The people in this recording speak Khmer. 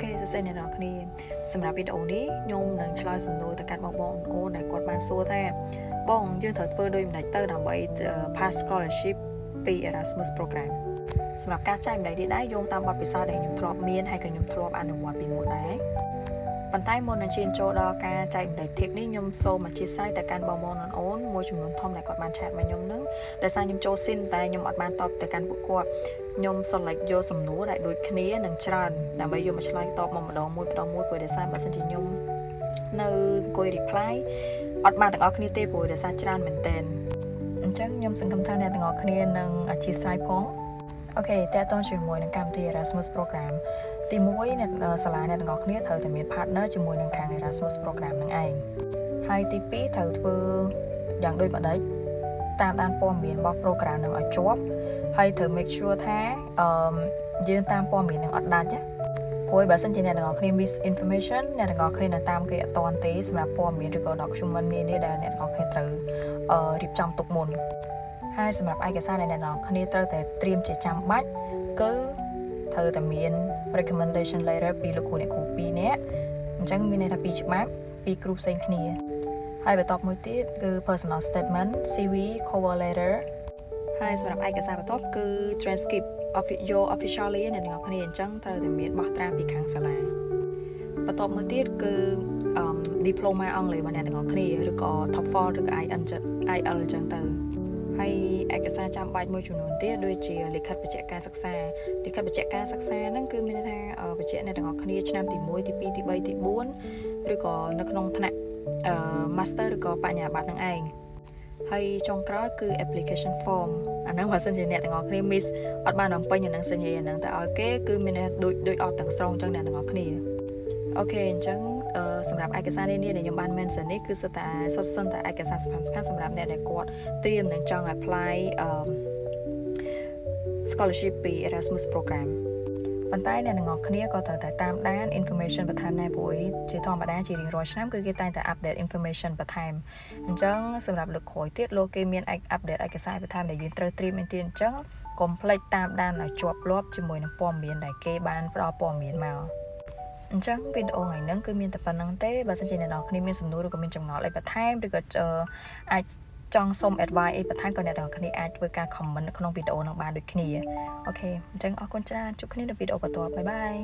Ok, sẽ xem này nó khi xem ra video này nhôm nâng slide sầm đôi từ các bong ô để quạt bàn xua thay bong dương thật vừa đôi mình tới làm vậy pass scholarshipពី Erasmus program សម្រាប់ការចែកម្លែកនេះដែរយោងតាមបទពិសោធន៍ដែលខ្ញុំធ្លាប់មានហើយក៏ខ្ញុំធ្លាប់អនុវត្តពីមុនដែរប៉ុន្តែមុននឹងឈានចូលដល់ការចែកម្លែក tip នេះខ្ញុំសូមអធិស្ឋានទៅកាន់បងប្អូនមួយចំនួនធំដែលគាត់បានឆាតមកខ្ញុំនឹងដោយសារខ្ញុំចូលស៊ីនតែខ្ញុំអត់បានតបទៅកាន់ពួកគាត់ខ្ញុំ select យកសំណួរដែលដូចគ្នានឹងច្រើនដើម្បីយកមកឆ្លើយតបមកម្ដងមួយព្រោះដោយសារបើសិនជាខ្ញុំនៅអង្គុយ reply អត់បានទាំងអស់គ្នាទេព្រោះដោយសារច្រើនមែនទែនអញ្ចឹងខ្ញុំសង្ឃឹមថាអ្នកទាំងអស់គ្នានឹងអធិស្ឋានផងអូខេតើតើជាមួយនឹងកម្មវិធី Erasmus program ទី1អ្នកសាលាអ្នកទាំងអស់គ្នាត្រូវតែមាន partner ជាមួយនឹងខាង Erasmus program នឹងឯងហើយទី2ត្រូវធ្វើយ៉ាងដូចម្ដេចតាមដានព័ត៌មានរបស់ program នឹងឲ្យជាប់ហើយត្រូវ make sure ថាយើងតាមព័ត៌មាននឹងអត់ដាច់ណាព្រោះបើសិនជាអ្នកទាំងអស់គ្នា miss information អ្នកទាំងអស់គ្នានៅតាមគេអត់តាន់ទេសម្រាប់ព័ត៌មានឬក៏ document នានាដែលអ្នកទាំងអស់គ្នាត្រូវរៀបចំទុកមុនហើយសម្រាប់ឯកសារដែលអ្នកទាំងអស់គ្នាត្រូវតែត្រៀមជាចាំបាច់គឺត្រូវតែមាន recommendation letter ពីលោកគ្រូអ្នកគ្រូ2នាក់អញ្ចឹងមានន័យថា2ច្បាប់ពីគ្រូផ្សេងគ្នាហើយបន្ទាប់មួយទៀតគឺ personal statement CV cover letter ហើយសម្រាប់ឯកសារបន្ទាប់គឺ transcript officially អ្នកទាំងអស់គ្នាអញ្ចឹងត្រូវតែមានបោះត្រាពីខាងសាលាបន្ទាប់មកទៀតគឺdiploma អង់គ្លេសរបស់អ្នកទាំងអស់គ្នាឬក៏ TOEFL ឬក៏ IELTS អញ្ចឹងទៅហើយឯកសារចាំបាច់មួយចំនួនទៀតដូចជាលិខិតបញ្ជាក់ការសិក្សាហ្នឹងគឺមានន័យថាបញ្ជាក់អ្នកទាំងអស់គ្នាឆ្នាំទី1ទី2ទី3ទី4ឬក៏នៅក្នុងថ្នាក់master ឬក៏បញ្ញាបត្រនឹងឯងហើយចុងក្រោយគឺ application form អាហ្នឹងបើសិនជាអ្នកទាំងអស់គ្នា miss អត់បានបំពេញអាហ្នឹងសញ្ញាហ្នឹងតែឲ្យគេគឺមានដូចអត់ទាំងស្រុងអញ្ចឹងអ្នកទាំងអស់គ្នាអូខេអញ្ចឹងសម្រាប់ឯកសារនេះដែលខ្ញុំបាន mention នេះគឺសុទ្ធតែឯកសារសំខាន់សម្រាប់អ្នកដែលគាត់ត្រៀមនឹងចង់ apply scholarship ពី Erasmus program ប៉ុន្តែអ្នកទាំងអស់គ្នាក៏ត្រូវតែតាមដាន information បន្ថែមដែរព្រោះជាធម្មតាជារៀងរាល់ឆ្នាំគឺគេតែងតែ update information បន្ថែមអញ្ចឹងសម្រាប់លើកក្រោយទៀតលោកគេមាន update ឯកសារបន្ថែមដែលយើងត្រូវត្រៀមមែនទៀតអញ្ចឹងកុំភ្លេចតាមដានឲ្យជាប់លាប់ជាមួយនឹងព័ត៌មានដែលគេបានផ្ដល់ព័ត៌មានមកអញ្ចឹងវីដេអូថ្ងៃហ្នឹងគឺមានតែប៉ុណ្្នឹងទេបើសិនជាអ្នកនរគ្នាមានសំណួរឬក៏មានចម្ងល់អីបន្ថែមឬក៏អាចចង់សុំ advice អីបន្ថែមក៏អ្នកទាំងគ្នាអាចធ្វើការ comment នៅក្នុងវីដេអូនឹងបានដូចគ្នាអូខេអញ្ចឹងអរគុណច្រើនជួបគ្នានៅវីដេអូបន្តបាយបាយ